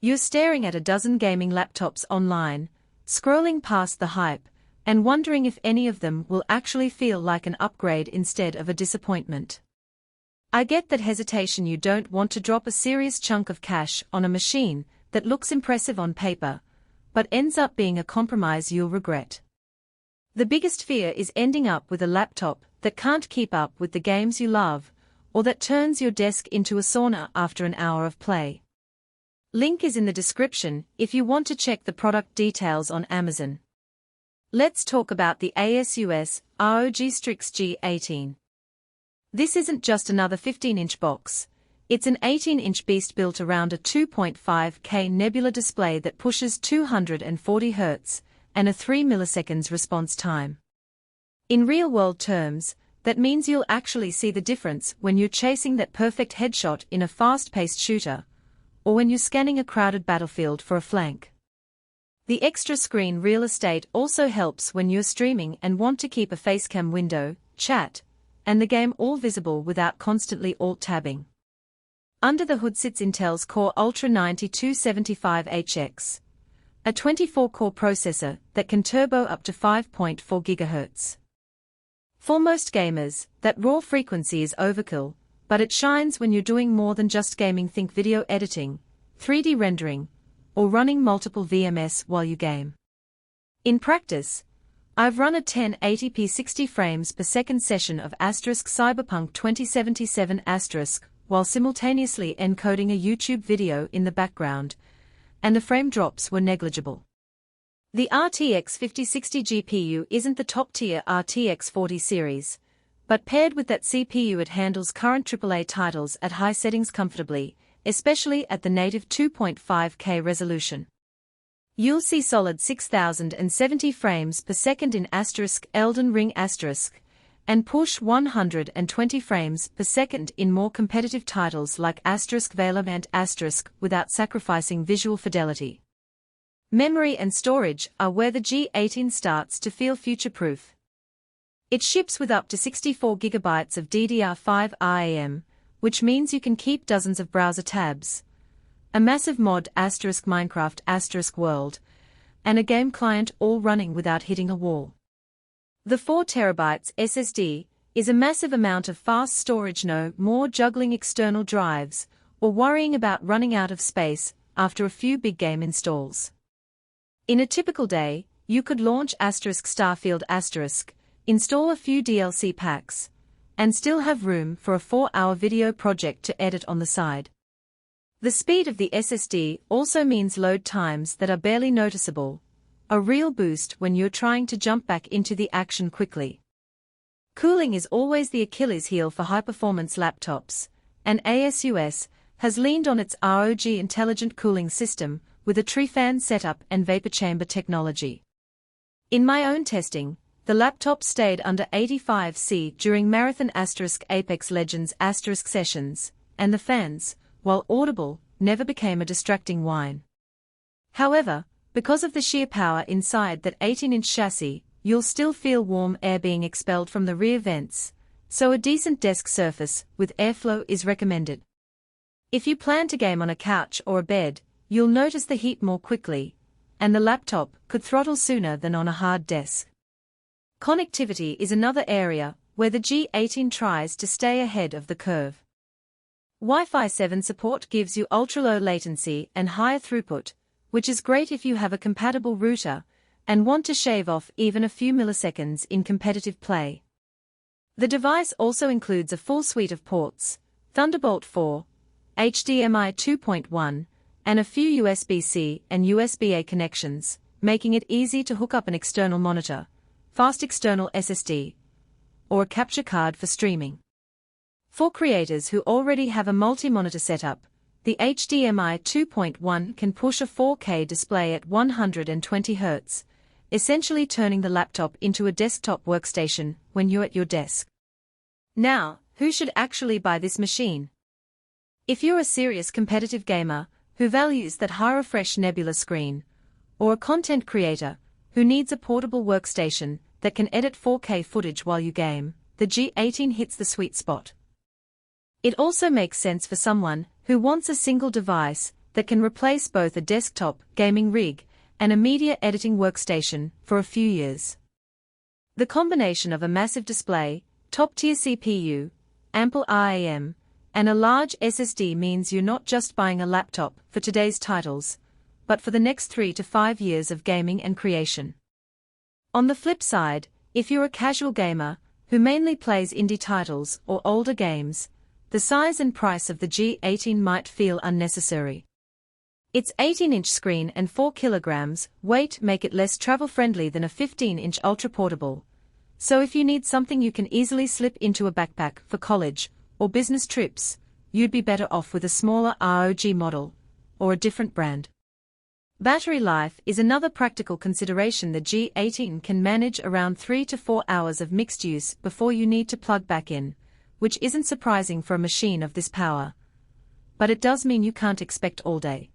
You're staring at a dozen gaming laptops online, scrolling past the hype, and wondering if any of them will actually feel like an upgrade instead of a disappointment. I get that hesitation. You don't want to drop a serious chunk of cash on a machine that looks impressive on paper, but ends up being a compromise you'll regret. The biggest fear is ending up with a laptop that can't keep up with the games you love, or that turns your desk into a sauna after an hour of play. Link is in the description if you want to check the product details on Amazon. Let's talk about the ASUS ROG Strix G18. This isn't just another 15-inch box, it's an 18-inch beast built around a 2.5K Nebula display that pushes 240 Hz and a 3 milliseconds response time. In real-world terms, that means you'll actually see the difference when you're chasing that perfect headshot in a fast-paced shooter, or when you're scanning a crowded battlefield for a flank. The extra screen real estate also helps when you're streaming and want to keep a facecam window, chat, and the game all visible without constantly alt-tabbing. Under the hood sits Intel's Core Ultra 9275HX, a 24-core processor that can turbo up to 5.4 GHz. For most gamers, that raw frequency is overkill, but it shines when you're doing more than just gaming. Think video editing, 3D rendering, or running multiple VMS while you game. In practice, I've run a 1080p 60 frames per second session of Cyberpunk 2077 while simultaneously encoding a YouTube video in the background, and the frame drops were negligible. The RTX 5060 GPU isn't the top-tier RTX 40 series, but paired with that CPU it handles current AAA titles at high settings comfortably, especially at the native 2.5K resolution. You'll see solid 6070 frames per second in Elden Ring and push 120 frames per second in more competitive titles like Valorant without sacrificing visual fidelity. Memory and storage are where the G18 starts to feel future-proof. It ships with up to 64 GB of DDR5 RAM, which means you can keep dozens of browser tabs, a massive mod Minecraft World, and a game client all running without hitting a wall. The 4TB SSD is a massive amount of fast storage. No more juggling external drives or worrying about running out of space after a few big game installs. In a typical day, you could launch Starfield install a few DLC packs, and still have room for a 4-hour video project to edit on the side. The speed of the SSD also means load times that are barely noticeable, a real boost when you're trying to jump back into the action quickly. Cooling is always the Achilles heel for high-performance laptops, and ASUS has leaned on its ROG intelligent cooling system with a tree-fan setup and vapor chamber technology. In my own testing, the laptop stayed under 85 C during Marathon Apex Legends sessions, and the fans, while audible, never became a distracting whine. However, because of the sheer power inside that 18-inch chassis, you'll still feel warm air being expelled from the rear vents, so a decent desk surface with airflow is recommended. If you plan to game on a couch or a bed, you'll notice the heat more quickly, and the laptop could throttle sooner than on a hard desk. Connectivity is another area where the G18 tries to stay ahead of the curve. Wi-Fi 7 support gives you ultra-low latency and higher throughput, which is great if you have a compatible router and want to shave off even a few milliseconds in competitive play. The device also includes a full suite of ports, Thunderbolt 4, HDMI 2.1, and a few USB-C and USB-A connections, making it easy to hook up an external monitor, fast external SSD, or a capture card for streaming. For creators who already have a multi-monitor setup, the HDMI 2.1 can push a 4K display at 120 Hz, essentially turning the laptop into a desktop workstation when you're at your desk. Now, who should actually buy this machine? If you're a serious competitive gamer who values that high-refresh Nebula screen, or a content creator who needs a portable workstation that can edit 4K footage while you game, the G18 hits the sweet spot. It also makes sense for someone who wants a single device that can replace both a desktop gaming rig and a media editing workstation for a few years. The combination of a massive display, top-tier CPU, ample RAM, and a large SSD means you're not just buying a laptop for today's titles, but for the next 3 to 5 years of gaming and creation. On the flip side, if you're a casual gamer who mainly plays indie titles or older games, the size and price of the G18 might feel unnecessary. Its 18-inch screen and 4 kilograms weight make it less travel-friendly than a 15-inch ultra-portable, so if you need something you can easily slip into a backpack for college or business trips, you'd be better off with a smaller ROG model or a different brand. Battery life is another practical consideration. The G18 can manage around 3 to 4 hours of mixed use before you need to plug back in, which isn't surprising for a machine of this power. But it does mean you can't expect all day.